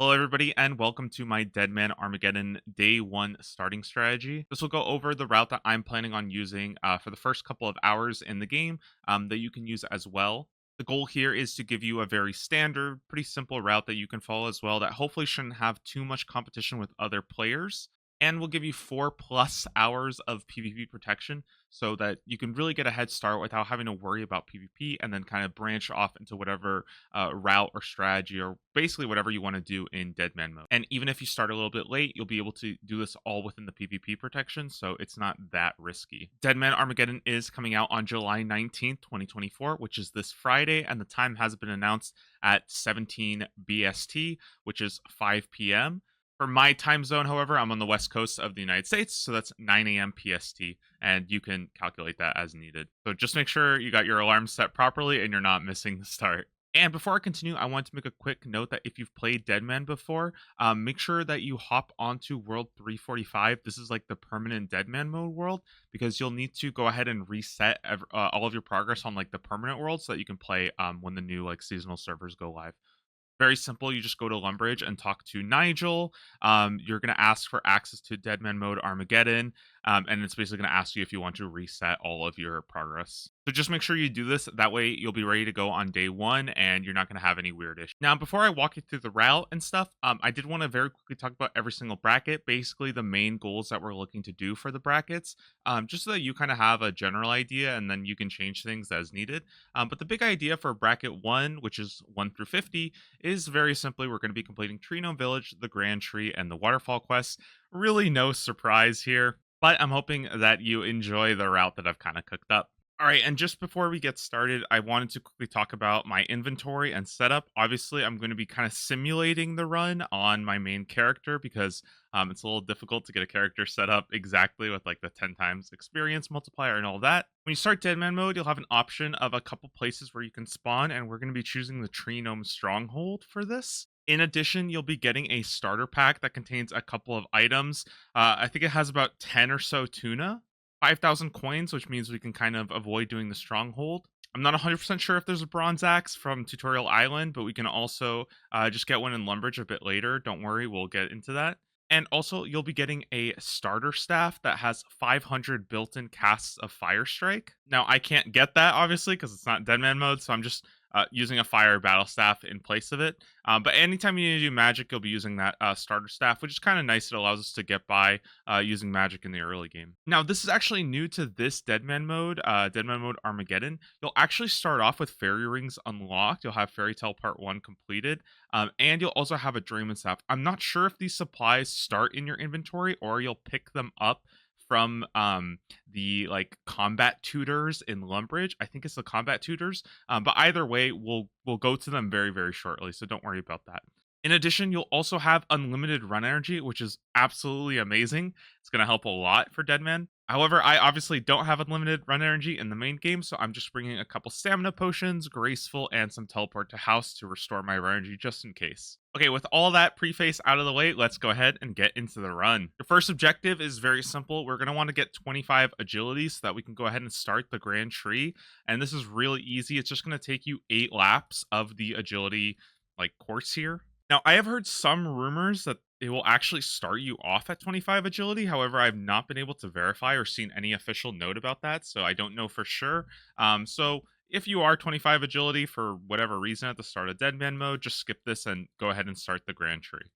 Hello, everybody, and welcome to my Deadman Armageddon Day 1 starting strategy. This will go over the route that I'm planning on using for the first couple of hours in the game that you can use as well. The goal here is to give you a very standard, pretty simple route that you can follow as well that hopefully shouldn't have too much competition with other players. And will give you 4+ hours of PvP protection so that you can really get a head start without having to worry about PvP and then kind of branch off into whatever route or strategy or basically whatever you want to do in Deadman mode. And even if you start a little bit late, you'll be able to do this all within the PvP protection, so it's not that risky. Deadman Armageddon is coming out on July 19th, 2024, which is this Friday, and the time has been announced at 17 BST, which is 5 p.m. For my time zone, however, I'm on the west coast of the United States, so that's 9 a.m. PST, and you can calculate that as needed. So just make sure you got your alarm set properly and you're not missing the start. And before I continue, I want to make a quick note that if you've played Deadman before, make sure that you hop onto World 345. This is like the permanent Deadman mode world, because you'll need to go ahead and reset all of your progress on like the permanent world so that you can play when the new like seasonal servers go live. Very simple. You just go to Lumbridge and talk to Nigel. You're going to ask for access to Deadman mode Armageddon, and it's basically going to ask you if you want to reset all of your progress. So just make sure you do this. That way you'll be ready to go on day one, and you're not going to have any weird issues. Now, before I walk you through the route and stuff, I did want to very quickly talk about every single bracket, basically the main goals that we're looking to do for the brackets, just so that you kind of have a general idea, and then you can change things as needed. But the big idea for bracket 1, which is 1 through 50, is very simply we're going to be completing Tree Gnome Village, the Grand Tree, and the Waterfall quests. Really no surprise here, but I'm hoping that you enjoy the route that I've kind of cooked up. All right, and just before we get started, I wanted to quickly talk about my inventory and setup. Obviously, I'm going to be kind of simulating the run on my main character because it's a little difficult to get a character set up exactly with like the 10 times experience multiplier and all that. When you start Deadman mode, you'll have an option of a couple places where you can spawn, and we're going to be choosing the Tree Gnome Stronghold for this. In addition, you'll be getting a starter pack that contains a couple of items. I think it has about 10 or so tuna, 5,000 coins, which means we can kind of avoid doing the stronghold. I'm not 100% sure if there's a bronze axe from Tutorial Island, but we can also just get one in Lumbridge a bit later. Don't worry, we'll get into that. And also, you'll be getting a starter staff that has 500 built-in casts of Fire Strike. Now, I can't get that, obviously, because it's not Deadman mode, so I'm just using a fire battle staff in place of it. But anytime you need to do magic, you'll be using that starter staff, which is kind of nice. It allows us to get by using magic in the early game. Now, this is actually new to this Deadman mode Armageddon. You'll actually start off with fairy rings unlocked. You'll have Fairy Tale Part 1 completed, and you'll also have a Dream and Staff. I'm not sure if these supplies start in your inventory or you'll pick them up from the like combat tutors in Lumbridge. I think it's the combat tutors, but either way, we'll go to them very, very shortly, so don't worry about that. In addition, you'll also have unlimited run energy, which is absolutely amazing. It's going to help a lot for Deadman. However, I obviously don't have unlimited run energy in the main game, so I'm just bringing a couple stamina potions, graceful, and some teleport to house to restore my run energy just in case. Okay, with all that preface out of the way, let's go ahead and get into the run. Your first objective is very simple. We're going to want to get 25 agility so that we can go ahead and start the Grand Tree. And this is really easy. It's just going to take you 8 laps of the agility like course here. Now, I have heard some rumors that it will actually start you off at 25 agility. However, I've not been able to verify or seen any official note about that, so I don't know for sure. So if you are 25 agility for whatever reason at the start of Deadman mode, just skip this and go ahead and start the Grand Tree.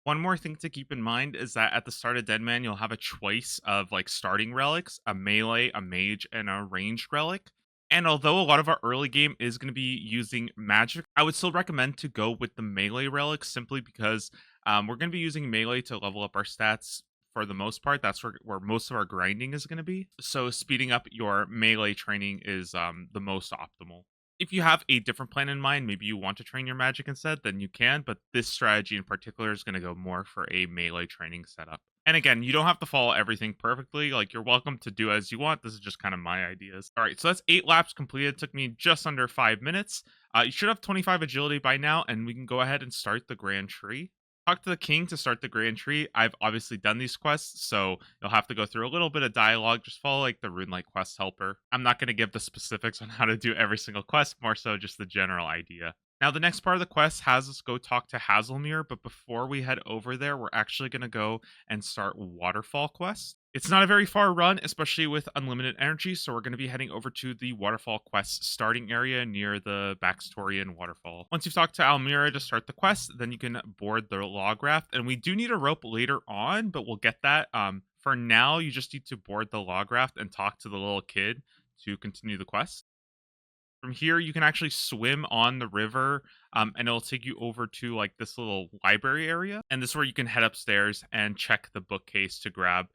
One more thing to keep in mind is that at the start of Deadman, you'll have a choice of like starting relics, a melee, a mage, and a ranged relic. And although a lot of our early game is going to be using magic, I would still recommend to go with the melee relics simply because we're going to be using melee to level up our stats for the most part. That's where most of our grinding is going to be. So speeding up your melee training is the most optimal. If you have a different plan in mind, maybe you want to train your magic instead, then you can. But this strategy in particular is going to go more for a melee training setup. And again, you don't have to follow everything perfectly. Like, you're welcome to do as you want. This is just kind of my ideas. All right, so that's 8 laps completed. It took me just under 5 minutes. You should have 25 agility by now, and we can go ahead and start the Grand Tree. Talk to the king to start the Grand Tree. I've obviously done these quests, so you'll have to go through a little bit of dialogue. Just follow like the Runelight quest helper. I'm not going to give the specifics on how to do every single quest, more so just the general idea. Now, the next part of the quest has us go talk to Hazelmere, but before we head over there, we're actually going to go and start Waterfall Quest. It's not a very far run, especially with unlimited energy, so we're going to be heading over to the Waterfall Quest starting area near the Backstorian Waterfall. Once you've talked to Almira to start the quest, then you can board the log raft, and we do need a rope later on, but we'll get that. For now, you just need to board the log raft and talk to the little kid to continue the quest. From here, you can actually swim on the river, and it'll take you over to like this little library area. And this is where you can head upstairs and check the bookcase to grab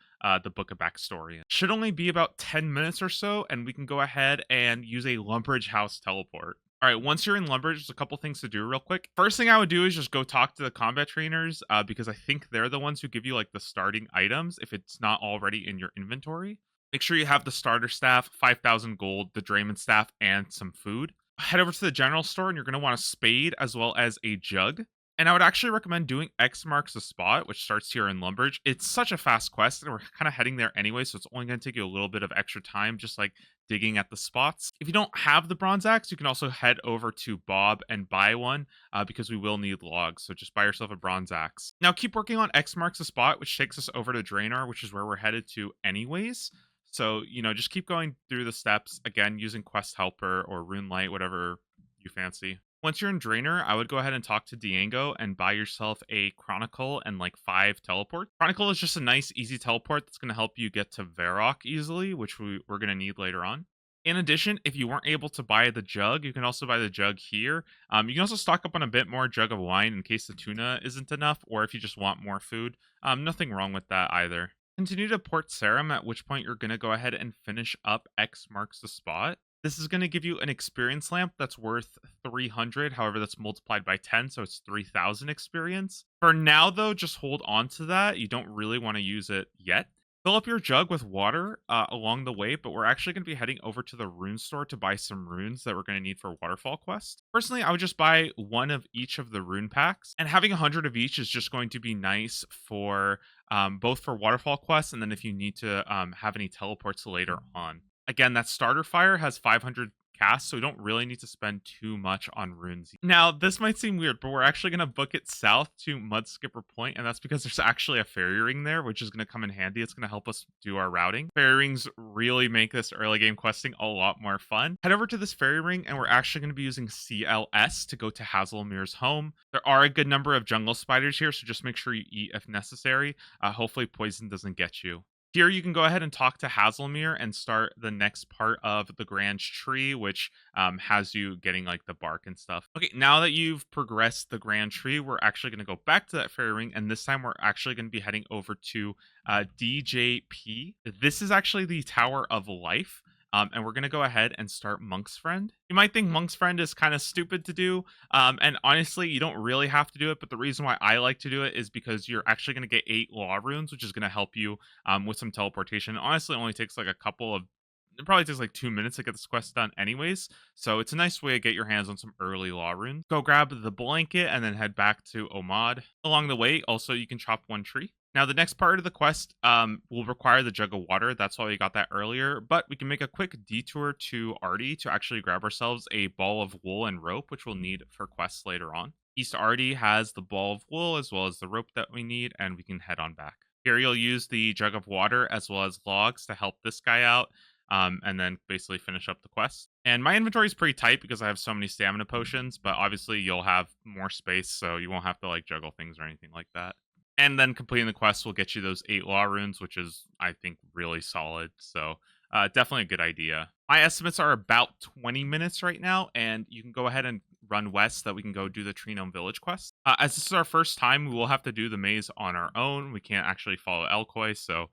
the Book of Backstory. Should only be about 10 minutes or so, and we can go ahead and use a Lumbridge House teleport. All right, once you're in Lumbridge, there's a couple things to do real quick. First thing I would do is just go talk to the combat trainers because I think they're the ones who give you like the starting items if it's not already in your inventory. Make sure you have the starter staff, 5,000 gold, the Drayman staff, and some food. Head over to the general store and you're going to want a spade as well as a jug. And I would actually recommend doing X marks the spot, which starts here in Lumbridge. It's such a fast quest, and we're kind of heading there anyway, so it's only going to take you a little bit of extra time, just like digging at the spots. If you don't have the bronze axe, you can also head over to Bob and buy one, because we will need logs. So just buy yourself a bronze axe. Now keep working on X marks the spot, which takes us over to Draenor, which is where we're headed to anyways. So, just keep going through the steps, again, using Quest Helper or Rune Light, whatever you fancy. Once you're in Draenor, I would go ahead and talk to Diango and buy yourself a Chronicle and like 5 teleport. Chronicle is just a nice, easy teleport that's going to help you get to Varrock easily, which we're going to need later on. In addition, if you weren't able to buy the jug, you can also buy the jug here. You can also stock up on a bit more jug of wine in case the tuna isn't enough, or if you just want more food. Nothing wrong with that either. Continue to port Serum, at which point you're going to go ahead and finish up X marks the spot. This is going to give you an experience lamp that's worth 300. However, that's multiplied by 10, so it's 3,000 experience. For now, though, just hold on to that. You don't really want to use it yet. Fill up your jug with water along the way, but we're actually going to be heading over to the rune store to buy some runes that we're going to need for Waterfall Quest. Personally, I would just buy one of each of the rune packs, and having 100 of each is just going to be nice for both for Waterfall Quest and then if you need to have any teleports later on. Again, that starter fire has 500 casts, so we don't really need to spend too much on runes. Now, this might seem weird, but we're actually going to book it south to Mudskipper Point, and that's because there's actually a fairy ring there, which is going to come in handy. It's going to help us do our routing. Fairy rings really make this early game questing a lot more fun. Head over to this fairy ring, and we're actually going to be using CLS to go to Hazelmere's home. There are a good number of jungle spiders here, so just make sure you eat if necessary. Hopefully poison doesn't get you. Here you can go ahead and talk to Hazelmere and start the next part of the Grand Tree, which has you getting like the bark and stuff. Okay, now that you've progressed the Grand Tree, we're actually going to go back to that fairy ring, and this time we're actually going to be heading over to DJP. This is actually the Tower of Life. And we're going to go ahead and start Monk's Friend. You might think Monk's Friend is kind of stupid to do. And honestly, you don't really have to do it. But the reason why I like to do it is because you're actually going to get 8 law runes, which is going to help you with some teleportation. Honestly, it only takes like it probably takes like 2 minutes to get this quest done anyways. So it's a nice way to get your hands on some early law runes. Go grab the blanket and then head back to Omad. Along the way, also, you can chop one tree. Now, the next part of the quest will require the jug of water. That's why we got that earlier. But we can make a quick detour to Artie to actually grab ourselves a ball of wool and rope, which we'll need for quests later on. East Artie has the ball of wool as well as the rope that we need, and we can head on back. Here you'll use the jug of water as well as logs to help this guy out, and then basically finish up the quest. And my inventory is pretty tight because I have so many stamina potions, but obviously you'll have more space, so you won't have to like juggle things or anything like that. And then completing the quest will get you those 8 law runes, which is, I think, really solid. So definitely a good idea. My estimates are about 20 minutes right now, and you can go ahead and run west so that we can go do the Tree Gnome Village quest. As this is our first time, we will have to do the maze on our own. We can't actually follow Elkoi, so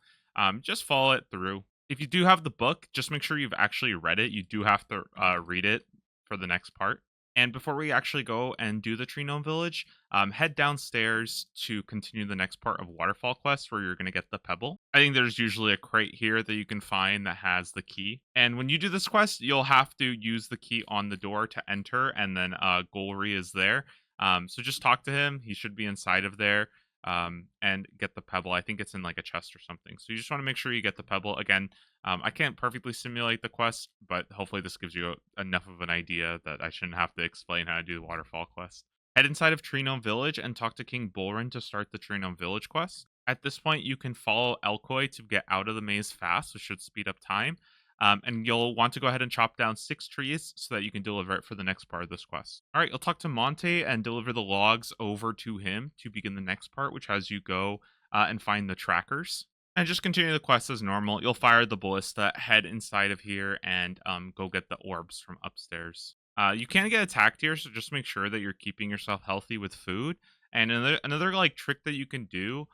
just follow it through. If you do have the book, just make sure you've actually read it. You do have to read it for the next part. And before we actually go and do the Tree Gnome Village, head downstairs to continue the next part of Waterfall Quest where you're going to get the pebble. I think there's usually a crate here that you can find that has the key. And when you do this quest, you'll have to use the key on the door to enter, and then Golry is there. So just talk to him. He should be inside of there. and get the pebble. I think it's in like a chest or something. So you just want to make sure you get the pebble. Again, I can't perfectly simulate the quest, but hopefully this gives you enough of an idea that I shouldn't have to explain how to do the waterfall quest. Head inside of Tree Gnome Village and talk to King Bullrun to start the Tree Gnome Village quest. At this point, you can follow Elkoi to get out of the maze fast, which should speed up time. And you'll want to go ahead and chop down 6 trees so that you can deliver it for the next part of this quest. All right, you'll talk to Monte and deliver the logs over to him to begin the next part, which has you go and find the trackers. And just continue the quest as normal. You'll fire the ballista, head inside of here, and go get the orbs from upstairs. You can get attacked here, so just make sure that you're keeping yourself healthy with food. And another like trick that you can do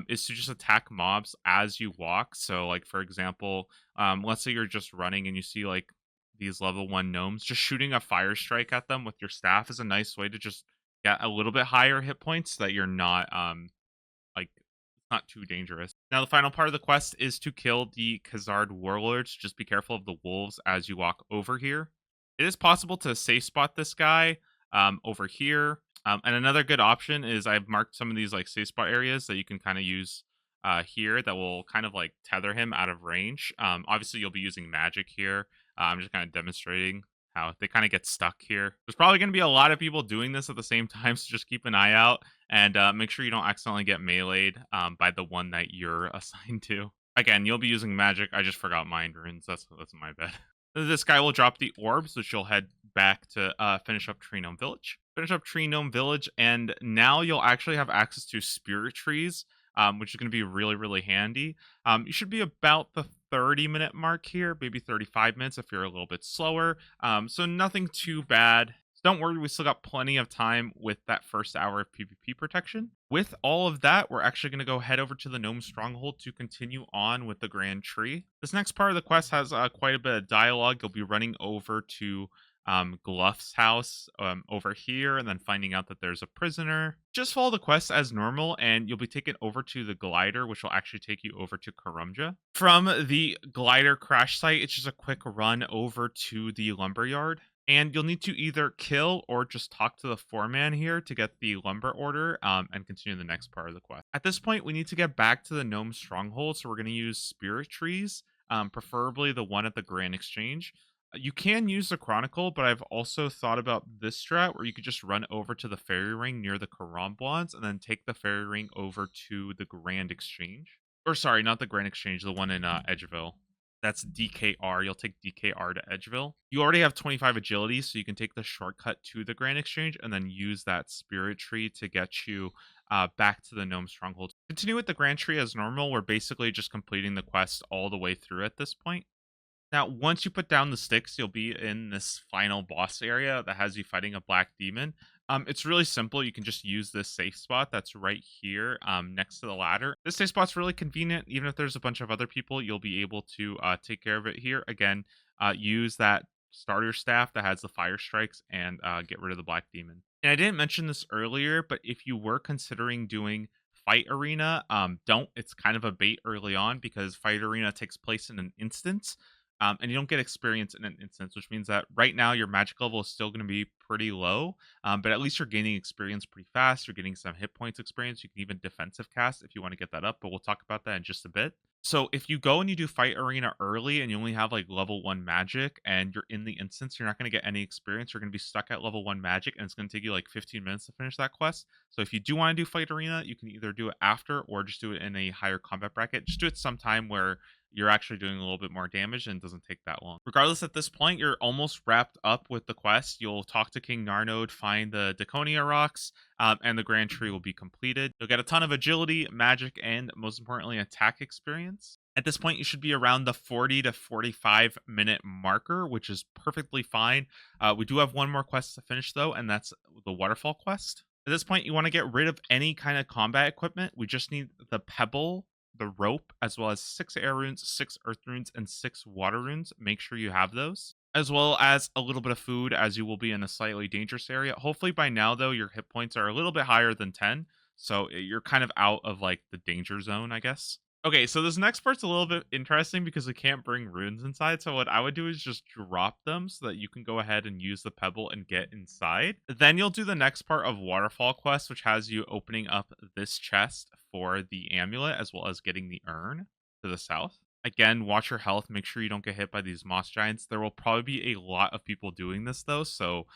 is to just attack mobs as you walk. So, like for example, let's say you're just running and you see like these level 1 gnomes, just shooting a fire strike at them with your staff is a nice way to just get a little bit higher hit points so that you're not like it's not too dangerous. Now the final part of the quest is to kill the Khazard warlords. Just be careful of the wolves as you walk over here. It is possible to safe spot this guy over here. And another good option is I've marked some of these like safe spot areas that you can kind of use here that will kind of like tether him out of range. Obviously, you'll be using magic here. I'm just kind of demonstrating how they kind of get stuck here. There's probably going to be a lot of people doing this at the same time, so just keep an eye out and make sure you don't accidentally get meleeed by the one that you're assigned to. Again, you'll be using magic. I just forgot mind runes. That's my bad. This guy will drop the orbs, which you'll head back to finish up Tree Gnome Village. Finish up Tree Gnome Village, and now you'll actually have access to spirit trees, which is going to be really, really handy. You should be about the 30-minute mark here, maybe 35 minutes if you're a little bit slower. So nothing too bad. So don't worry, we still got plenty of time with that first hour of PvP protection. With all of that, we're actually going to go head over to the Gnome Stronghold to continue on with the Grand Tree. This next part of the quest has quite a bit of dialogue. You'll be running over to Gluff's house over here and then finding out that there's a prisoner. Just follow the quest as normal and you'll be taken over to the glider, which will actually take you over to Karumja. From the glider crash site, it's just a quick run over to the lumberyard. And you'll need to either kill or just talk to the foreman here to get the lumber order and continue the next part of the quest. At this point, we need to get back to the Gnome Stronghold, so we're going to use spirit trees, preferably the one at the Grand Exchange. You can use the Chronicle, but I've also thought about this strat where you could just run over to the Fairy Ring near the Karamblons and then take the Fairy Ring over to the Grand Exchange. Or sorry, not the Grand Exchange, the one in Edgeville. That's DKR. You'll take DKR to Edgeville. You already have 25 agility, so you can take the shortcut to the Grand Exchange and then use that spirit tree to get you back to the Gnome Stronghold. Continue with the Grand Tree as normal. We're basically just completing the quest all the way through at this point. Now, once you put down the sticks, you'll be in this final boss area that has you fighting a black demon. It's really simple. You can just use this safe spot that's right here next to the ladder. This safe spot's really convenient. Even if there's a bunch of other people, you'll be able to take care of it here. Again, use that starter staff that has the fire strikes and get rid of the black demon. And I didn't mention this earlier, but if you were considering doing Fight Arena, don't. It's kind of a bait early on because Fight Arena takes place in an instance. And you don't get experience in an instance, which means that right now your magic level is still going to be pretty low, but at least you're gaining experience pretty fast. You're getting some hit points experience. You can even defensive cast if you want to get that up, but we'll talk about that in just a bit. So if you go and you do Fight Arena early and you only have like level 1 magic and you're in the instance, you're not going to get any experience. You're going to be stuck at level 1 magic and it's going to take you like 15 minutes to finish that quest. So if you do want to do Fight Arena, you can either do it after or just do it in a higher combat bracket. Just do it sometime where you're actually doing a little bit more damage and it doesn't take that long. Regardless, at this point, you're almost wrapped up with the quest. You'll talk to King Narnode, find the Daconia rocks, and the Grand Tree will be completed. You'll get a ton of agility, magic, and most importantly, attack experience. At this point, you should be around the 40 to 45 minute marker, which is perfectly fine. We do have one more quest to finish though, and that's the waterfall quest. At this point, you want to get rid of any kind of combat equipment. We just need the pebble, the rope, as well as 6 air runes, 6 earth runes, and 6 water runes. Make sure you have those, as well as a little bit of food, as you will be in a slightly dangerous area. Hopefully by now though your hit points are a little bit higher than 10, so you're kind of out of like the danger zone, I guess. Okay, so this next part's a little bit interesting because we can't bring runes inside. So what I would do is just drop them so that you can go ahead and use the pebble and get inside. Then you'll do the next part of waterfall quest, which has you opening up this chest for the amulet as well as getting the urn to the south. Again, watch your health. Make sure you don't get hit by these moss giants. There will probably be a lot of people doing this though, so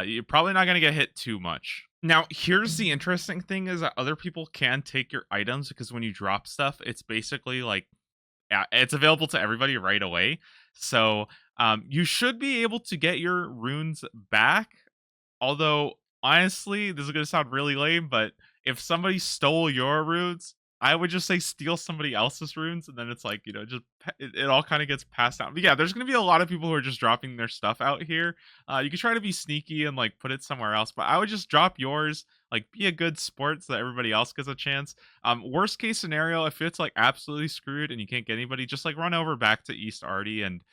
you're probably not going to get hit too much. Now, here's the interesting thing is that other people can take your items because when you drop stuff, it's basically like, yeah, it's available to everybody right away. So you should be able to get your runes back. Although, honestly, this is gonna sound really lame, but if somebody stole your runes, I would just say steal somebody else's runes, and then it's like, just it all kind of gets passed out. But yeah, there's gonna be a lot of people who are just dropping their stuff out here. You can try to be sneaky and like put it somewhere else, but I would just drop yours. Like, be a good sport so that everybody else gets a chance. Worst case scenario, if it's like absolutely screwed and you can't get anybody, just like run over back to East Arty and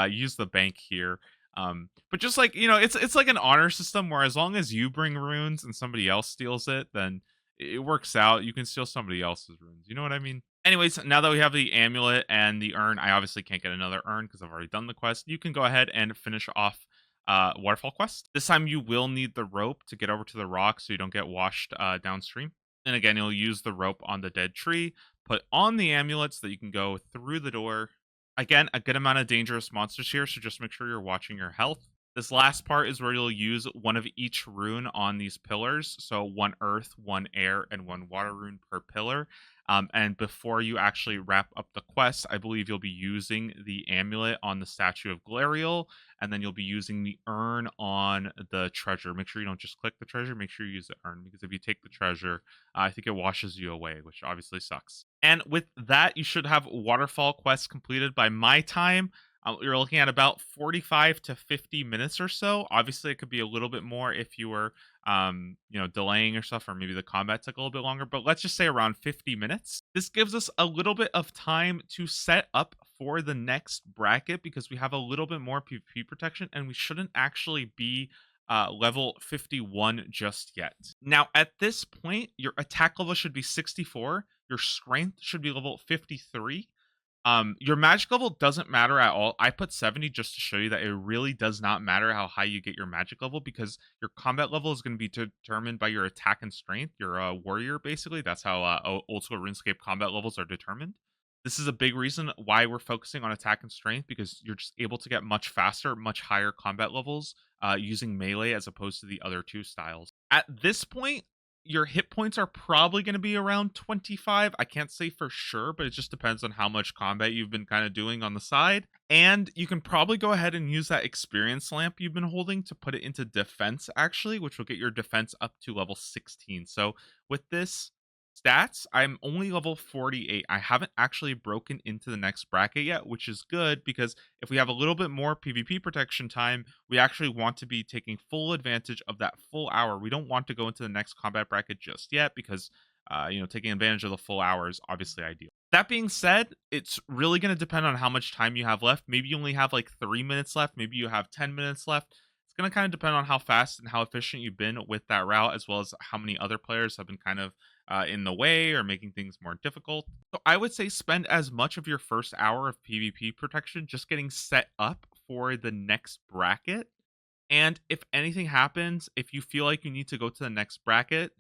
use the bank here. But just like, it's like an honor system where as long as you bring runes and somebody else steals it, then it works out. You can steal somebody else's runes. You know what I mean? Anyways, now that we have the amulet and the urn, I obviously can't get another urn because I've already done the quest. You can go ahead and finish off waterfall quest. This time you will need the rope to get over to the rock so you don't get washed downstream. And again, you'll use the rope on the dead tree, put on the amulet so that you can go through the door. Again, a good amount of dangerous monsters here, so just make sure you're watching your health. This last part is where you'll use one of each rune on these pillars. So one earth, one air, and one water rune per pillar. And before you actually wrap up the quest, I believe you'll be using the amulet on the statue of Glariel, and then you'll be using the urn on the treasure. Make sure you don't just click the treasure, make sure you use the urn, because if you take the treasure, I think it washes you away, which obviously sucks. And with that, you should have waterfall quests completed by my time. You're looking at about 45 to 50 minutes or so. Obviously, it could be a little bit more if you were, delaying or stuff, or maybe the combat took a little bit longer. But let's just say around 50 minutes. This gives us a little bit of time to set up for the next bracket because we have a little bit more PvP protection, and we shouldn't actually be level 51 just yet. Now, at this point, your attack level should be 64. Your strength should be level 53. Your magic level doesn't matter at all. I put 70 just to show you that it really does not matter how high you get your magic level because your combat level is going to be determined by your attack and strength. You're a warrior, basically. That's how old school RuneScape combat levels are determined. This is a big reason why we're focusing on attack and strength because you're just able to get much faster, much higher combat levels using melee as opposed to the other two styles. At this point, your hit points are probably going to be around 25. I can't say for sure, but it just depends on how much combat you've been kind of doing on the side. And you can probably go ahead and use that experience lamp you've been holding to put it into defense, actually, which will get your defense up to level 16. So with this stats, I'm only level 48. I haven't actually broken into the next bracket yet, which is good because if we have a little bit more PvP protection time, we actually want to be taking full advantage of that full hour. We don't want to go into the next combat bracket just yet because taking advantage of the full hour is obviously ideal. That being said, it's really going to depend on how much time you have left. Maybe you only have like 3 minutes left. Maybe you have 10 minutes left. It's going to kind of depend on how fast and how efficient you've been with that route, as well as how many other players have been kind of in the way or making things more difficult. So I would say spend as much of your first hour of PvP protection just getting set up for the next bracket. And if anything happens, if you feel like you need to go to the next bracket,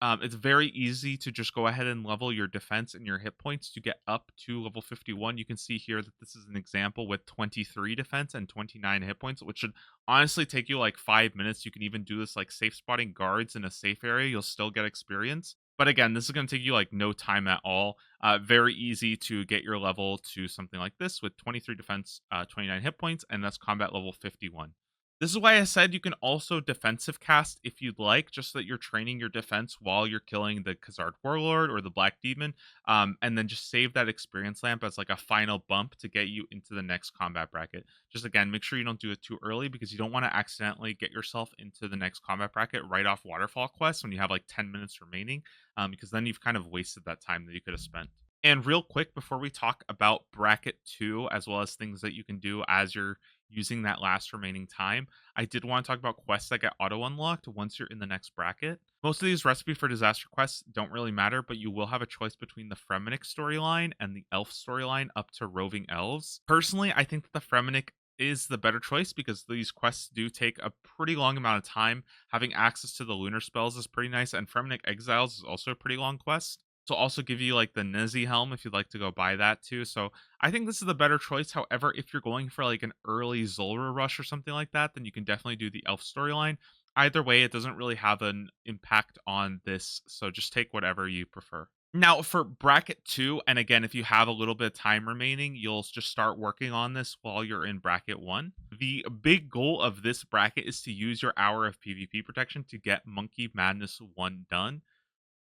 it's very easy to just go ahead and level your defense and your hit points to get up to level 51. You can see here that this is an example with 23 defense and 29 hit points, which should honestly take you like 5 minutes. You can even do this like safe spotting guards in a safe area. You'll still get experience. But again, this is going to take you like no time at all. Very easy to get your level to something like this with 23 defense, 29 hit points, and that's combat level 51. This is why I said you can also defensive cast if you'd like, just so that you're training your defense while you're killing the Khazard Warlord or the Black Demon, and then just save that experience lamp as like a final bump to get you into the next combat bracket. Just again, make sure you don't do it too early because you don't want to accidentally get yourself into the next combat bracket right off Waterfall Quest when you have like 10 minutes remaining, because then you've kind of wasted that time that you could have spent. And real quick, before we talk about bracket 2, as well as things that you can do as you're using that last remaining time, I did want to talk about quests that get auto unlocked once you're in the next bracket. Most of these recipe for disaster quests don't really matter, but you will have a choice between the Fremennik storyline and the Elf storyline up to Roving Elves. Personally, I think that the Fremennik is the better choice because these quests do take a pretty long amount of time. Having access to the lunar spells is pretty nice, and Fremennik Exiles is also a pretty long quest. So also give you like the Nizi helm if you'd like to go buy that too. So I think this is the better choice. However, if you're going for like an early Zulrah rush or something like that, then you can definitely do the Elf storyline. Either way, it doesn't really have an impact on this. So just take whatever you prefer. Now, for bracket 2, and again, if you have a little bit of time remaining, you'll just start working on this while you're in bracket 1. The big goal of this bracket is to use your hour of PvP protection to get Monkey Madness 1 done.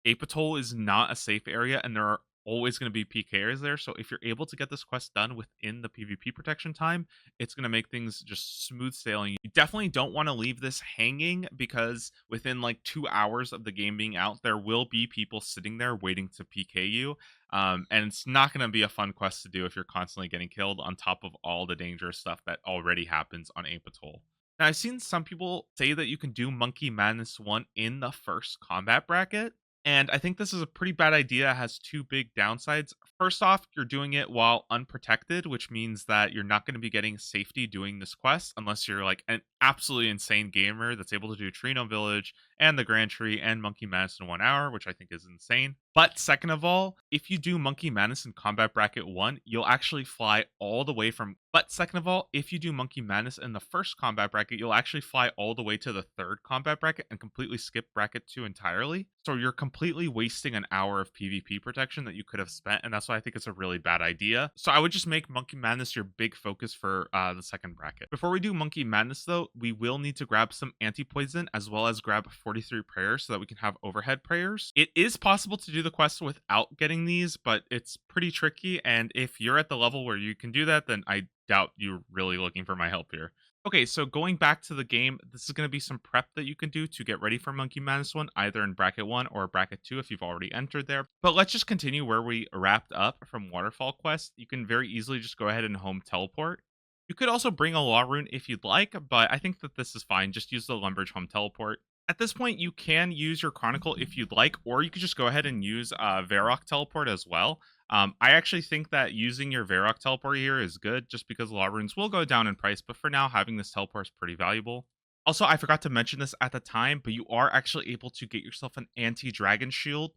Apatol is not a safe area, and there are always going to be PKers there. So if you're able to get this quest done within the PvP protection time, it's going to make things just smooth sailing. You definitely don't want to leave this hanging because within like 2 hours of the game being out, there will be people sitting there waiting to PK you. And it's not going to be a fun quest to do if you're constantly getting killed on top of all the dangerous stuff that already happens on Apatol. Now, I've seen some people say that you can do Monkey Madness 1 in the first combat bracket. And I think this is a pretty bad idea. It has two big downsides. First off, you're doing it while unprotected, which means that you're not going to be getting safety doing this quest unless you're like an absolutely insane gamer that's able to do Trino Village and the Grand Tree and Monkey Madness in 1 hour, which I think is insane. But second of all, if you do Monkey Madness in Combat Bracket 1, you'll actually fly all the way from. But second of all, if you do Monkey Madness in the first combat bracket, you'll actually fly all the way to the third combat bracket and completely skip bracket 2 entirely. So you're completely wasting an hour of PvP protection that you could have spent, and that's why I think it's a really bad idea. So I would just make Monkey Madness your big focus for the second bracket. Before we do Monkey Madness, though, we will need to grab some anti-poison as well as grab 43 prayers so that we can have overhead prayers. It is possible to do the quest without getting these, but it's pretty tricky, and if you're at the level where you can do that, then I doubt you're really looking for my help here. Okay, so going back to the game, this is going to be some prep that you can do to get ready for Monkey Madness 1, either in bracket 1 or bracket 2 if you've already entered there. But let's just continue where we wrapped up from Waterfall Quest. You can very easily just go ahead and home teleport. You could also bring a Law Rune if you'd like, but I think that this is fine. Just use the Lumbridge home teleport. At this point, you can use your Chronicle if you'd like, or you could just go ahead and use Varrock teleport as well. I actually think that using your Varrock teleport here is good just because Law Runes will go down in price, but for now, having this teleport is pretty valuable. Also, I forgot to mention this at the time, but you are actually able to get yourself an anti-dragon shield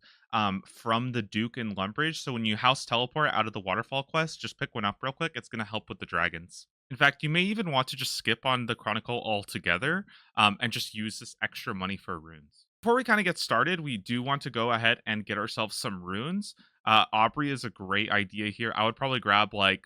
from the Duke and Lumbridge. So when you house teleport out of the Waterfall quest, just pick one up real quick. It's going to help with the dragons. In fact, you may even want to just skip on the Chronicle altogether and just use this extra money for runes. Before we kind of get started, we do want to go ahead and get ourselves some runes. Aubrey is a great idea here. I would probably grab like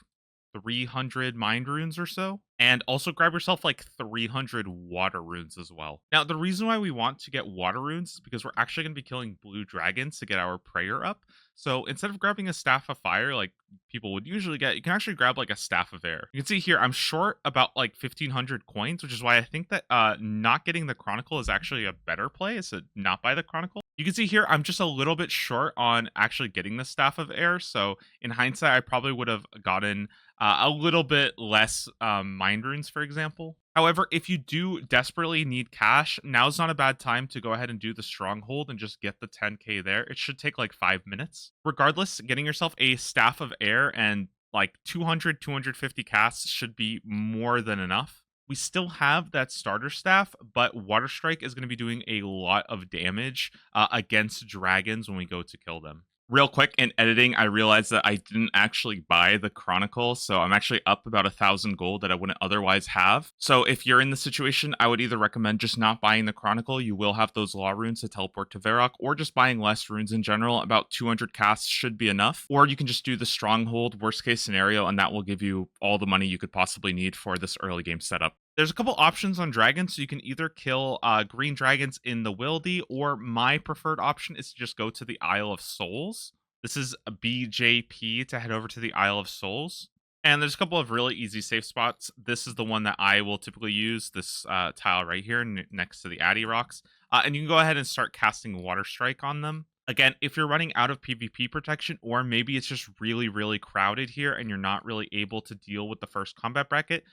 300 mind runes or so. And also grab yourself like 300 water runes as well. Now, the reason why we want to get water runes is because we're actually going to be killing blue dragons to get our prayer up. So instead of grabbing a staff of fire like people would usually get, you can actually grab like a staff of air. You can see here I'm short about like 1,500 coins, which is why I think that not getting the Chronicle is actually a better play. Is to not buy the Chronicle. You can see here I'm just a little bit short on actually getting the staff of air. So in hindsight, I probably would have gotten a little bit less mind runes, for example. However, if you do desperately need cash, now's not a bad time to go ahead and do the stronghold and just get the 10k there. It should take like 5 minutes. Regardless, getting yourself a staff of air and like 250 casts should be more than enough. We still have that starter staff, but Water Strike is going to be doing a lot of damage against dragons when we go to kill them. Real quick, in editing, I realized that I didn't actually buy the Chronicle, so I'm actually up about 1,000 gold that I wouldn't otherwise have. So if you're in the situation, I would either recommend just not buying the Chronicle. You will have those Law Runes to teleport to Varrock, or just buying less runes in general. About 200 casts should be enough. Or you can just do the Stronghold, worst case scenario, and that will give you all the money you could possibly need for this early game setup. There's a couple options on dragons, so you can either kill green dragons in the Wildy, or my preferred option is to just go to the Isle of Souls. This is a BJP to head over to the Isle of Souls. And there's a couple of really easy safe spots. This is the one that I will typically use, this tile right here next to the Addy Rocks. And you can go ahead and start casting Water Strike on them. Again, if you're running out of PvP protection, or maybe it's just really, really crowded here and you're not really able to deal with the first combat bracket,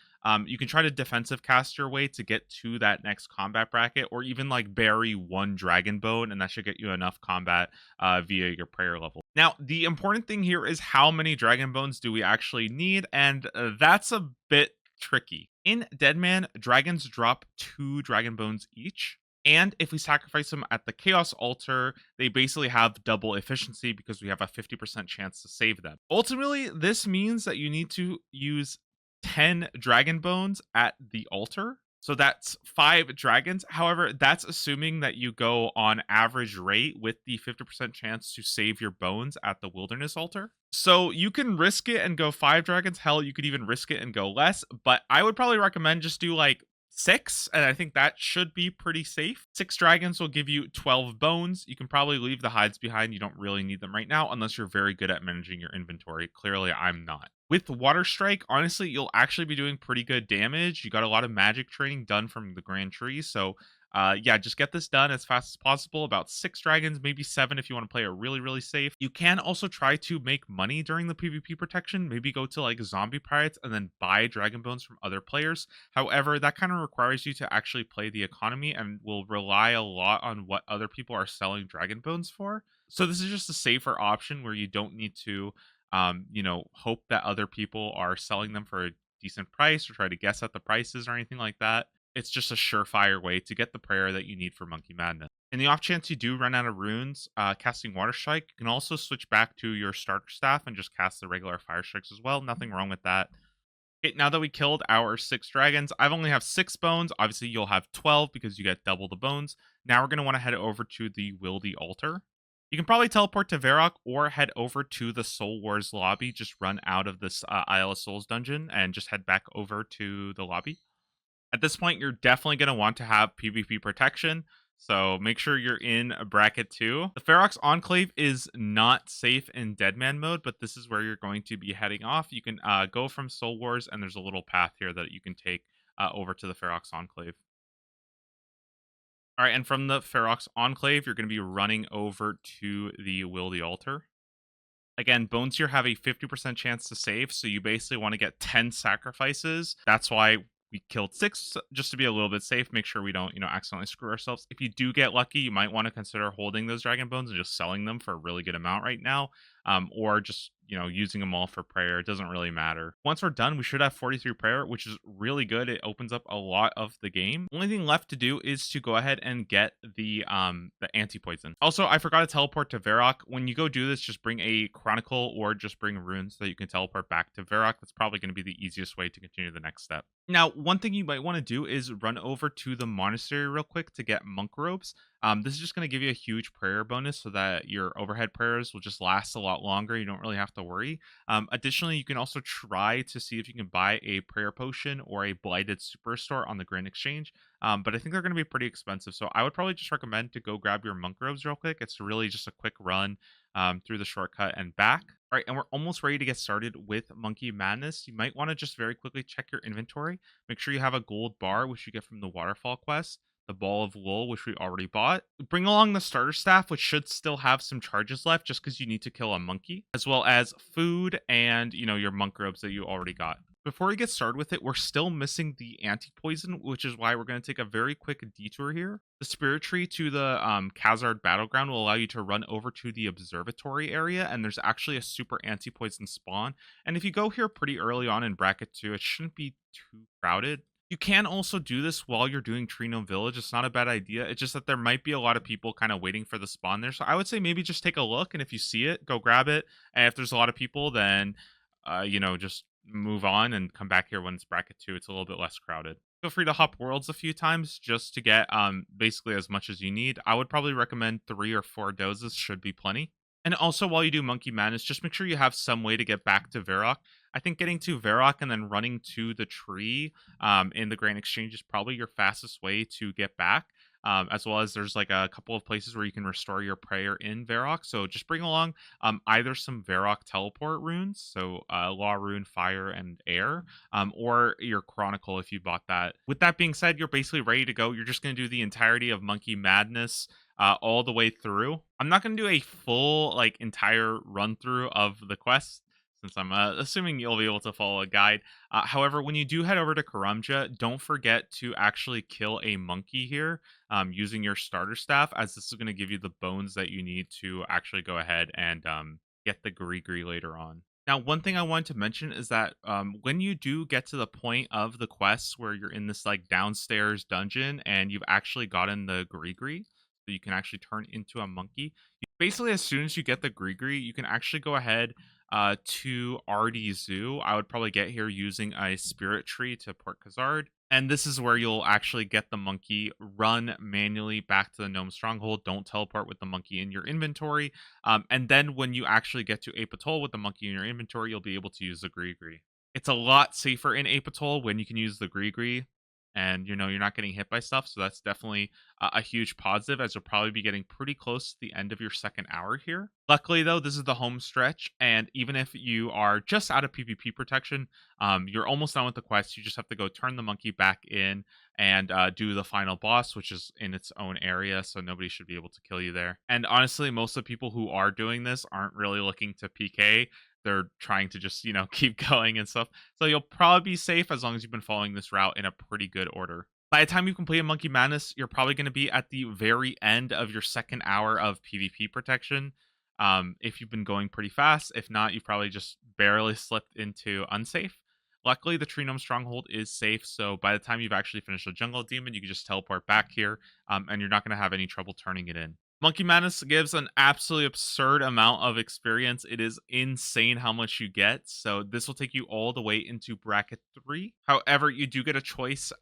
you can try to defensive cast your way to get to that next combat bracket, or even like bury one dragon bone, and that should get you enough combat via your prayer level. Now, the important thing here is how many dragon bones do we actually need, and that's a bit tricky. In Deadman, dragons drop 2 dragon bones each. And if we sacrifice them at the Chaos Altar, they basically have double efficiency because we have a 50% chance to save them. Ultimately, this means that you need to use 10 Dragon Bones at the altar. So that's 5 dragons. However, that's assuming that you go on average rate with the 50% chance to save your bones at the Wilderness Altar. So you can risk it and go 5 dragons. Hell, you could even risk it and go less. But I would probably recommend just do like 6, and I think that should be pretty safe. 6 dragons will give you 12 bones. You can probably leave the hides behind. You don't really need them right now unless you're very good at managing your inventory. Clearly, I'm not. With Water Strike, honestly, you'll actually be doing pretty good damage. You got a lot of magic training done from the Grand Tree, so yeah, just get this done as fast as possible. About 6 dragons, maybe 7 if you want to play it really, really safe. You can also try to make money during the PvP protection. Maybe go to like zombie pirates and then buy dragon bones from other players. However, that kind of requires you to actually play the economy and will rely a lot on what other people are selling dragon bones for. So this is just a safer option where you don't need to, hope that other people are selling them for a decent price or try to guess at the prices or anything like that. It's just a surefire way to get the prayer that you need for Monkey Madness. In the off chance you do run out of runes, casting Water Strike, you can also switch back to your starter staff and just cast the regular Fire Strikes as well. Nothing wrong with that. Okay, now that we killed our 6 dragons, I've only have 6 bones. Obviously, you'll have 12 because you get double the bones. Now we're going to want to head over to the Wildy Altar. You can probably teleport to Varrock or head over to the Soul Wars lobby. Just run out of this Isle of Souls dungeon and just head back over to the lobby. At this point, you're definitely going to want to have PvP protection, so make sure you're in a bracket 2. The Ferox Enclave is not safe in Deadman mode, but this is where you're going to be heading off. You can go from Soul Wars, and there's a little path here that you can take over to the Ferox Enclave. All right, and from the Ferox Enclave, you're going to be running over to the Wildy Altar. Again, bones here have a 50% chance to save, so you basically want to get 10 sacrifices. That's why we killed 6 just to be a little bit safe. Make sure we don't, accidentally screw ourselves. If you do get lucky, you might want to consider holding those dragon bones and just selling them for a really good amount right now, or just using them all for prayer. It doesn't really matter. Once we're done, we should have 43 prayer, which is really good. It opens up a lot of the game. Only thing left to do is to go ahead and get the anti-poison. Also, I forgot to teleport to Varrock. When you go do this, just bring a chronicle or just bring runes so that you can teleport back to Varrock. That's probably going to be the easiest way to continue the next step. Now, one thing you might want to do is run over to the monastery real quick to get monk robes. This is just going to give you a huge prayer bonus so that your overhead prayers will just last a lot longer. You don't really have to worry. Additionally, you can also try to see if you can buy a prayer potion or a blighted superstore on the Grand Exchange. But I think they're going to be pretty expensive. So I would probably just recommend to go grab your monk robes real quick. It's really just a quick run through the shortcut and back. All right, and we're almost ready to get started with Monkey Madness. You might want to just very quickly check your inventory. Make sure you have a gold bar, which you get from the Waterfall quest, the Ball of Wool, which we already bought. Bring along the starter staff, which should still have some charges left just because you need to kill a monkey, as well as food and, your monk robes that you already got. Before we get started with it, we're still missing the anti-poison, which is why we're going to take a very quick detour here. The spirit tree to the Khazard battleground will allow you to run over to the observatory area, and there's actually a super anti-poison spawn. And if you go here pretty early on in bracket 2, it shouldn't be too crowded. You can also do this while you're doing Trino Village. It's not a bad idea. It's just that there might be a lot of people kind of waiting for the spawn there. So I would say maybe just take a look, and if you see it, go grab it. And if there's a lot of people, then, just move on and come back here when it's bracket 2. It's a little bit less crowded. Feel free to hop worlds a few times just to get basically as much as you need. I would probably recommend 3 or 4 doses should be plenty. And also, while you do Monkey Madness, just make sure you have some way to get back to Varrock. I think getting to Varrock and then running to the tree in the Grand Exchange is probably your fastest way to get back. As well as there's like a couple of places where you can restore your prayer in Varrock. So just bring along either some Varrock teleport runes, so Law Rune, Fire, and Air, or your Chronicle if you bought that. With that being said, you're basically ready to go. You're just going to do the entirety of Monkey Madness all the way through. I'm not going to do a full, like, entire run through of the quest since I'm assuming you'll be able to follow a guide. However, when you do head over to Karumja, don't forget to actually kill a monkey here using your starter staff, as this is going to give you the bones that you need to actually go ahead and get the Gree later on. Now, one thing I wanted to mention is that when you do get to the point of the quest where you're in this like downstairs dungeon and you've actually gotten the Gree, so you can actually turn into a monkey. Basically, as soon as you get the Gree, you can actually go ahead to RD Zoo. I would probably get here using a spirit tree to Port Khazard. And this is where you'll actually get the monkey, run manually back to the gnome stronghold. Don't teleport with the monkey in your inventory. And then when you actually get to Apatol with the monkey in your inventory, you'll be able to use the Gree. It's a lot safer in Apatol when you can use the Gree and you're not getting hit by stuff. So that's definitely a huge positive, as you'll probably be getting pretty close to the end of your second hour here. Luckily, though, this is the home stretch, and even if you are just out of PvP protection, you're almost done with the quest. You just have to go turn the monkey back in and do the final boss, which is in its own area, so nobody should be able to kill you there. And honestly, most of the people who are doing this aren't really looking to PK. They're trying to just, keep going and stuff. So you'll probably be safe as long as you've been following this route in a pretty good order. By the time you complete a Monkey Madness, you're probably going to be at the very end of your second hour of PvP protection. If you've been going pretty fast. If not, you've probably just barely slipped into unsafe. Luckily, the Tree Gnome Stronghold is safe, so by the time you've actually finished the Jungle Demon, you can just teleport back here, and you're not going to have any trouble turning it in. Monkey Madness gives an absolutely absurd amount of experience. It is insane how much you get. So this will take you all the way into bracket 3. However, you do get a choice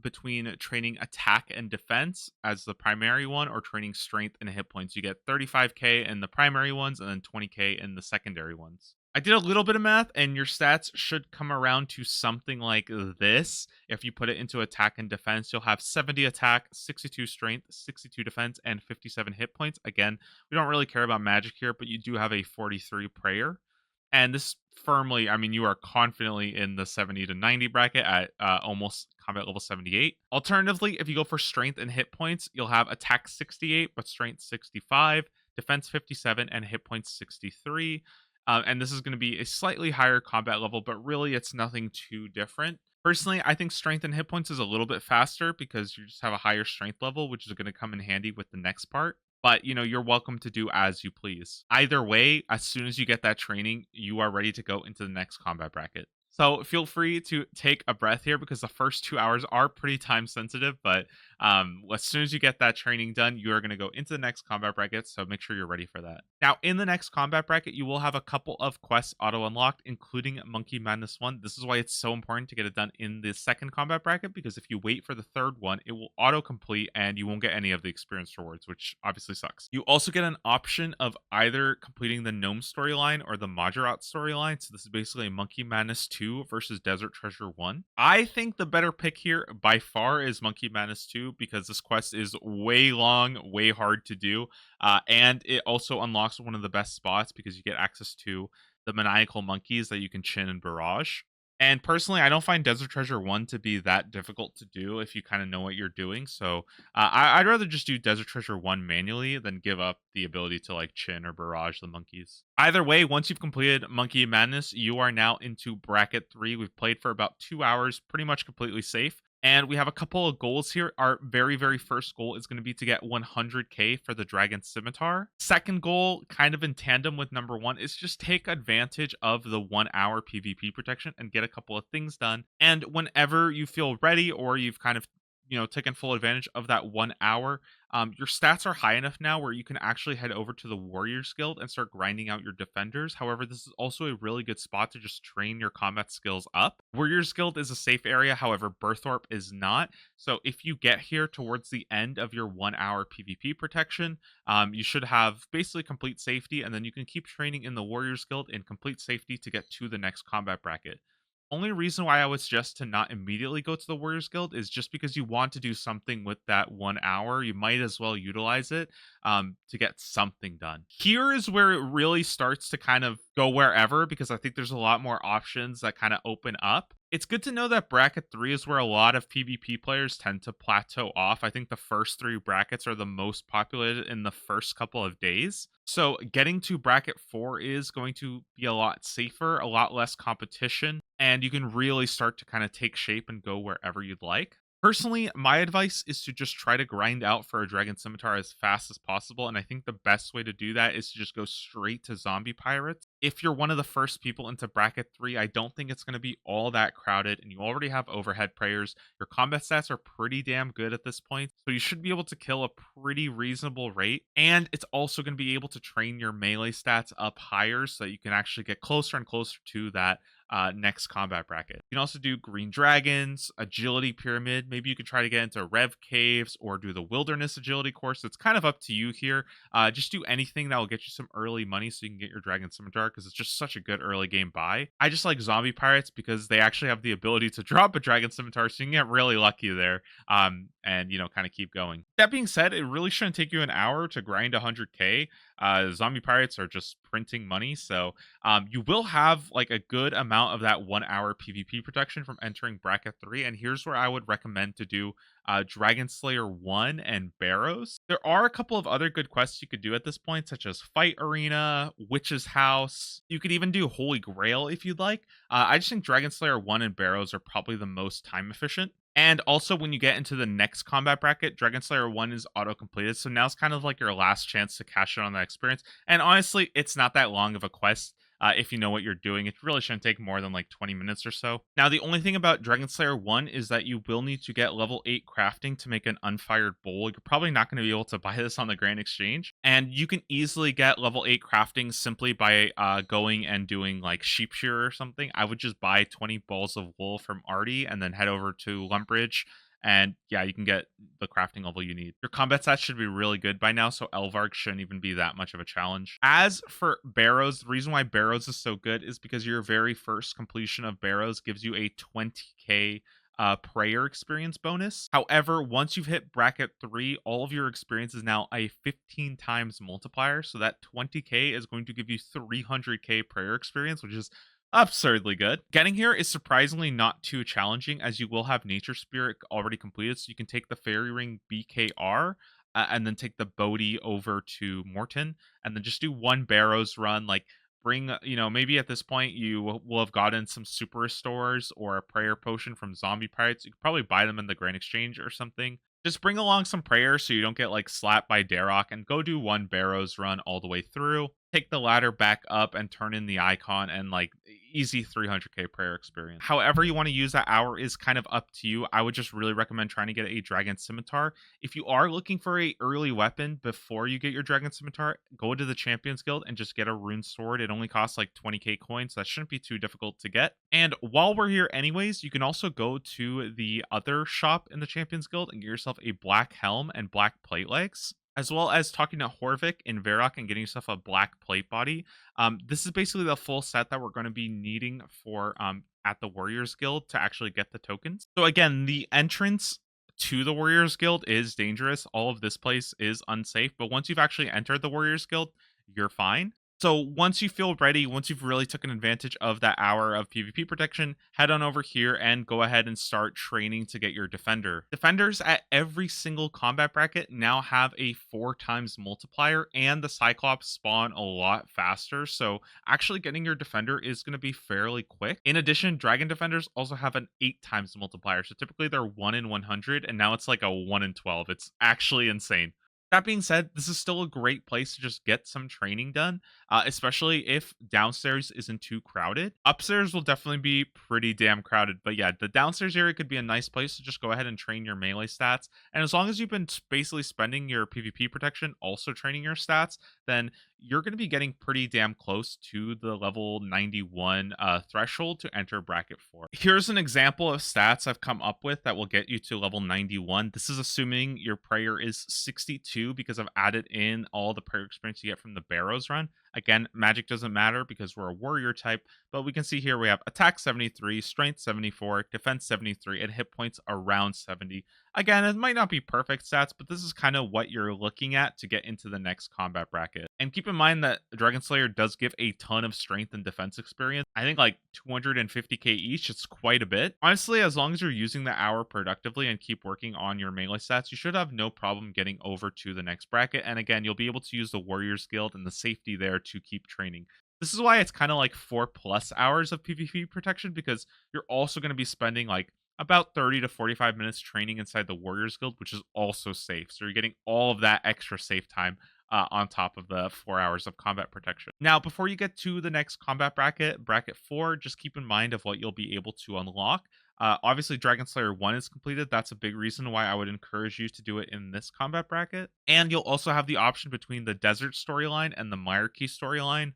between training attack and defense as the primary one, or training strength and hit points. You get 35k in the primary ones and then 20k in the secondary ones. I did a little bit of math, and your stats should come around to something like this. If you put it into attack and defense, you'll have 70 attack, 62 strength, 62 defense, and 57 hit points. Again, we don't really care about magic here, but you do have a 43 prayer. And this firmly, I mean, you are confidently in the 70 to 90 bracket at almost combat level 78. Alternatively, if you go for strength and hit points, you'll have attack 68, but strength 65, defense 57, and hit points 63. And this is going to be a slightly higher combat level, but really it's nothing too different. Personally, I think strength and hit points is a little bit faster because you just have a higher strength level, which is going to come in handy with the next part. But, you're welcome to do as you please. Either way, as soon as you get that training, you are ready to go into the next combat bracket. So feel free to take a breath here because the first 2 hours are pretty time sensitive. But as soon as you get that training done, you are going to go into the next combat bracket. So make sure you're ready for that. Now, in the next combat bracket, you will have a couple of quests auto unlocked, including Monkey Madness 1. This is why it's so important to get it done in the second combat bracket, because if you wait for the third one, it will auto complete and you won't get any of the experience rewards, which obviously sucks. You also get an option of either completing the Gnome storyline or the Majorat storyline. So this is basically a Monkey Madness 2 versus Desert Treasure 1. I think the better pick here by far is Monkey Madness 2 because this quest is way long, way hard to do, and it also unlocks one of the best spots because you get access to the maniacal monkeys that you can chin and barrage. And personally, I don't find Desert Treasure 1 to be that difficult to do if you kind of know what you're doing. So I'd rather just do Desert Treasure 1 manually than give up the ability to like chin or barrage the monkeys. Either way, once you've completed Monkey Madness, you are now into bracket 3. We've played for about 2 hours, pretty much completely safe. And we have a couple of goals here. Our very, very first goal is going to be to get 100k for the Dragon Scimitar. Second goal, kind of in tandem with number 1, is just take advantage of the 1 hour PvP protection and get a couple of things done. And whenever you feel ready or you've kind of taken full advantage of that 1 hour, your stats are high enough now where you can actually head over to the Warriors Guild and start grinding out your defenders. However, this is also a really good spot to just train your combat skills up. Warriors Guild is a safe area, however, Burthorpe is not. So if you get here towards the end of your 1 hour PvP protection, you should have basically complete safety, and then you can keep training in the Warriors Guild in complete safety to get to the next combat bracket. Only reason why I would suggest to not immediately go to the Warriors Guild is just because you want to do something with that 1 hour. You might as well utilize it to get something done. Here is where it really starts to kind of go wherever, because I think there's a lot more options that kind of open up. It's good to know that bracket 3 is where a lot of PvP players tend to plateau off. I think the first 3 brackets are the most populated in the first couple of days. So getting to bracket 4 is going to be a lot safer, a lot less competition, and you can really start to kind of take shape and go wherever you'd like. Personally, my advice is to just try to grind out for a Dragon Scimitar as fast as possible, and I think the best way to do that is to just go straight to Zombie Pirates. If you're one of the first people into bracket 3, I don't think it's going to be all that crowded, and you already have overhead prayers. Your combat stats are pretty damn good at this point, so you should be able to kill a pretty reasonable rate, and it's also going to be able to train your melee stats up higher so that you can actually get closer and closer to that next combat bracket. You can also do green dragons, agility pyramid. Maybe you could try to get into rev caves or do the wilderness agility course. It's kind of up to you here. Just do anything that will get you some early money so you can get your dragon scimitar because it's just such a good early game buy. I just like zombie pirates because they actually have the ability to drop a dragon scimitar, so you can get really lucky there. And kind of keep going. That being said, it really shouldn't take you an hour to grind 100k. Zombie pirates are just printing money, so you will have like a good amount of that 1 hour PvP protection from entering bracket 3. And here's where I would recommend to do Dragon Slayer 1 and Barrows. There are a couple of other good quests you could do at this point, such as Fight Arena, Witch's House. You could even do Holy Grail if you'd like. I just think Dragon Slayer 1 and Barrows are probably the most time efficient. And also, when you get into the next combat bracket, Dragon Slayer 1 is auto-completed. So now it's kind of like your last chance to cash in on that experience. And honestly, it's not that long of a quest. If you know what you're doing, it really shouldn't take more than like 20 minutes or so. Now, the only thing about Dragon Slayer 1 is that you will need to get level 8 crafting to make an unfired bowl. You're probably not going to be able to buy this on the Grand Exchange. And you can easily get level 8 crafting simply by going and doing like sheep shearer or something. I would just buy 20 balls of wool from Artie and then head over to Lumbridge. And yeah, you can get the crafting level you need. Your combat stats should be really good by now, so Elvarg shouldn't even be that much of a challenge. As for Barrows, the reason why Barrows is so good is because your very first completion of Barrows gives you a 20k prayer experience bonus. However, once you've hit bracket 3, all of your experience is now a 15 times multiplier. So that 20k is going to give you 300k prayer experience, which is absurdly good. Getting here is surprisingly not too challenging as you will have Nature Spirit already completed. So you can take the Fairy Ring BKR and then take the Bodhi over to Morton and then just do one Barrows run. Like bring, maybe at this point you will have gotten some Super Restores or a Prayer Potion from Zombie Pirates. You could probably buy them in the Grand Exchange or something. Just bring along some prayers so you don't get like slapped by Darok and go do one Barrows run all the way through. Take the ladder back up and turn in the icon and like easy 300k prayer experience. However you want to use that hour is kind of up to you. I would just really recommend trying to get a Dragon Scimitar. If you are looking for a early weapon before you get your Dragon Scimitar, go to the Champions Guild and just get a rune sword. It only costs like 20k coins, so that shouldn't be too difficult to get. And while we're here anyways, you can also go to the other shop in the Champions Guild and get yourself a black helm and black plate legs, as well as talking to Horvik in Varrock and getting yourself a black plate body. This is basically the full set that we're going to be needing for at the Warriors Guild to actually get the tokens. So again, the entrance to the Warriors Guild is dangerous. All of this place is unsafe, but once you've actually entered the Warriors Guild, you're fine. So once you feel ready, once you've really taken advantage of that hour of PvP protection, head on over here and go ahead and start training to get your defender. Defenders at every single combat bracket now have a 4 times multiplier, and the Cyclops spawn a lot faster. So actually getting your defender is going to be fairly quick. In addition, Dragon Defenders also have an 8 times multiplier. So typically they're 1 in 100, and now it's like a 1 in 12. It's actually insane. That being said, this is still a great place to just get some training done, especially if downstairs isn't too crowded. Upstairs will definitely be pretty damn crowded, but yeah, the downstairs area could be a nice place to just go ahead and train your melee stats. And as long as you've been basically spending your PvP protection also training your stats, then you're going to be getting pretty damn close to the level 91 threshold to enter bracket 4. Here's an example of stats I've come up with that will get you to level 91. This is assuming your prayer is 62 because I've added in all the prayer experience you get from the Barrows run. Again, magic doesn't matter because we're a warrior type, but we can see here we have attack 73, strength 74, defense 73, and hit points around 70. Again, it might not be perfect stats, but this is kind of what you're looking at to get into the next combat bracket. And keep in mind that Dragon Slayer does give a ton of strength and defense experience. I think like 250k each, it's quite a bit. Honestly, as long as you're using the hour productively and keep working on your melee stats, you should have no problem getting over to the next bracket. And again, you'll be able to use the Warriors Guild and the safety there to keep training. This is why it's kind of like 4+ hours of PvP protection, because you're also going to be spending like about 30 to 45 minutes training inside the Warriors Guild, which is also safe. So you're getting all of that extra safe time on top of the 4 hours of combat protection. Now, before you get to the next combat bracket, bracket 4, just keep in mind of what you'll be able to unlock. Obviously, Dragon Slayer 1 is completed. That's a big reason why I would encourage you to do it in this combat bracket. And you'll also have the option between the Desert storyline and the Myarchy storyline.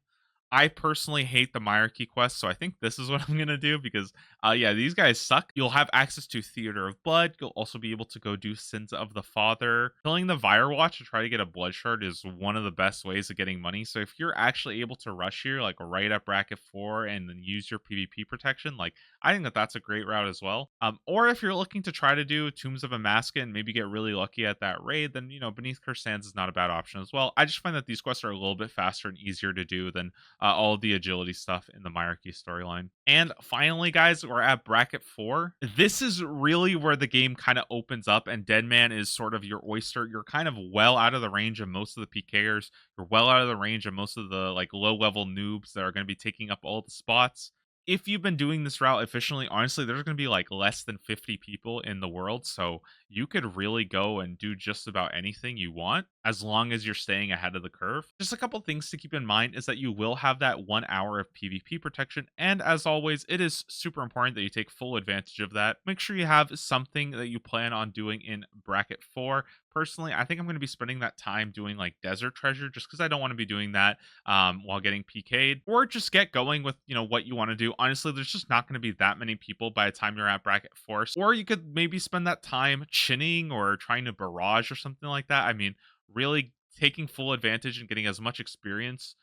I personally hate the Myarchy quest, so I think this is what I'm gonna do because, yeah, these guys suck. You'll have access to Theater of Blood. You'll also be able to go do Sins of the Father. Killing the Firewatch to try to get a Blood Shard is one of the best ways of getting money. So if you're actually able to rush here, like right at bracket 4, and then use your PvP protection, like I think that that's a great route as well. Or if you're looking to try to do Tombs of Amaska and maybe get really lucky at that raid, then Beneath Cursed Sands is not a bad option as well. I just find that these quests are a little bit faster and easier to do than all of the agility stuff in the Myarchy storyline. And finally, guys, we're at bracket 4. This is really where the game kind of opens up, and Deadman is sort of your oyster. You're kind of well out of the range of most of the PKers. You're well out of the range of most of the like low-level noobs that are going to be taking up all the spots. If you've been doing this route efficiently, honestly, there's going to be like less than 50 people in the world. So you could really go and do just about anything you want as long as you're staying ahead of the curve. Just a couple things to keep in mind is that you will have that 1 hour of PvP protection. And as always, it is super important that you take full advantage of that. Make sure you have something that you plan on doing in bracket 4. Personally, I think I'm going to be spending that time doing like Desert Treasure just because I don't want to be doing that while getting PK'd, or just get going with what you want to do. Honestly, there's just not going to be that many people by the time you're at bracket 4, or you could maybe spend that time chinning or trying to barrage or something like that. I mean, really taking full advantage and getting as much experience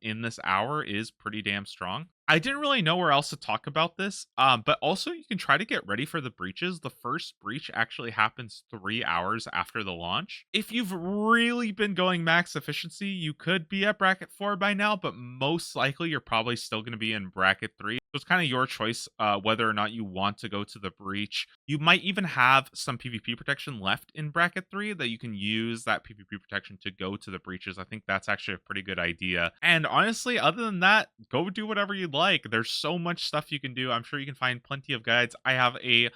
in this hour is pretty damn strong. I didn't really know where else to talk about this, but also you can try to get ready for the breaches. The first breach actually happens 3 hours after the launch. If you've really been going max efficiency, you could be at bracket 4 by now, but most likely you're probably still going to be in bracket 3. So it's kind of your choice whether or not you want to go to the breach. You might even have some PvP protection left in bracket 3 that you can use that PvP protection to go to the breaches. I think that's actually a pretty good idea. And honestly, other than that, go do whatever you'd like. There's so much stuff you can do. I'm sure you can find plenty of guides. I have a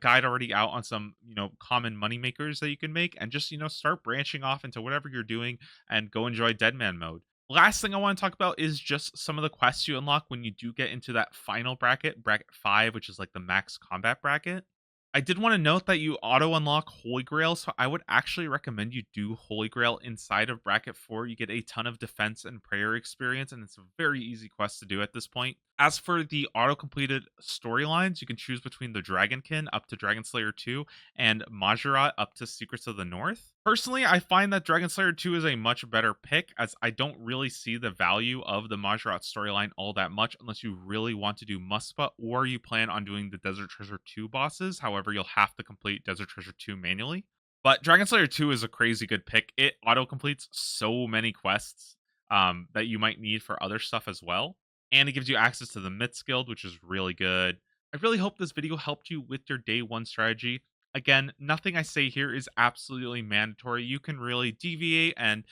guide already out on some common money makers that you can make, and just start branching off into whatever you're doing and go enjoy Deadman mode. Last thing I want to talk about is just some of the quests you unlock when you do get into that final bracket, bracket 5, which is like the max combat bracket. I did want to note that you auto unlock Holy Grail, so I would actually recommend you do Holy Grail inside of bracket 4. You get a ton of defense and prayer experience, and it's a very easy quest to do at this point. As for the auto completed storylines, you can choose between the Dragonkin up to Dragon Slayer 2 and Majorat up to Secrets of the North. Personally, I find that Dragon Slayer 2 is a much better pick, as I don't really see the value of the Majorat storyline all that much unless you really want to do Muspah or you plan on doing the Desert Treasure 2 bosses. However, you'll have to complete Desert Treasure 2 manually. But Dragon Slayer 2 is a crazy good pick. It auto completes so many quests that you might need for other stuff as well. And it gives you access to the Myths Guild, which is really good. I really hope this video helped you with your day 1 strategy. Again, nothing I say here is absolutely mandatory. You can really deviate and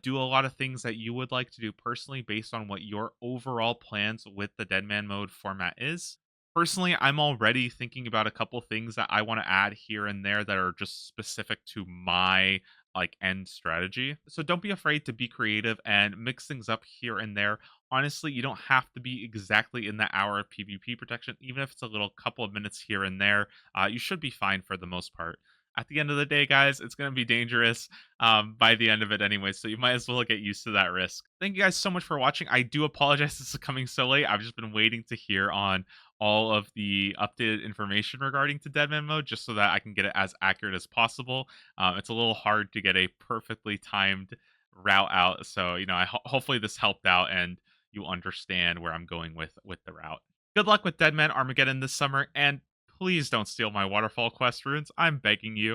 do a lot of things that you would like to do personally based on what your overall plans with the Deadman mode format is. Personally, I'm already thinking about a couple things that I want to add here and there that are just specific to my like end strategy. So don't be afraid to be creative and mix things up here and there. Honestly, you don't have to be exactly in that hour of PvP protection, even if it's a little couple of minutes here and there. You should be fine for the most part. At the end of the day, guys, it's going to be dangerous by the end of it anyway, so you might as well get used to that risk. Thank you guys so much for watching. I do apologize this is coming so late. I've just been waiting to hear on all of the updated information regarding to Deadman mode just so that I can get it as accurate as possible. It's a little hard to get a perfectly timed route out. So, hopefully this helped out and you understand where I'm going with the route. Good luck with Deadman Armageddon this summer, and please don't steal my waterfall quest runes. I'm begging you.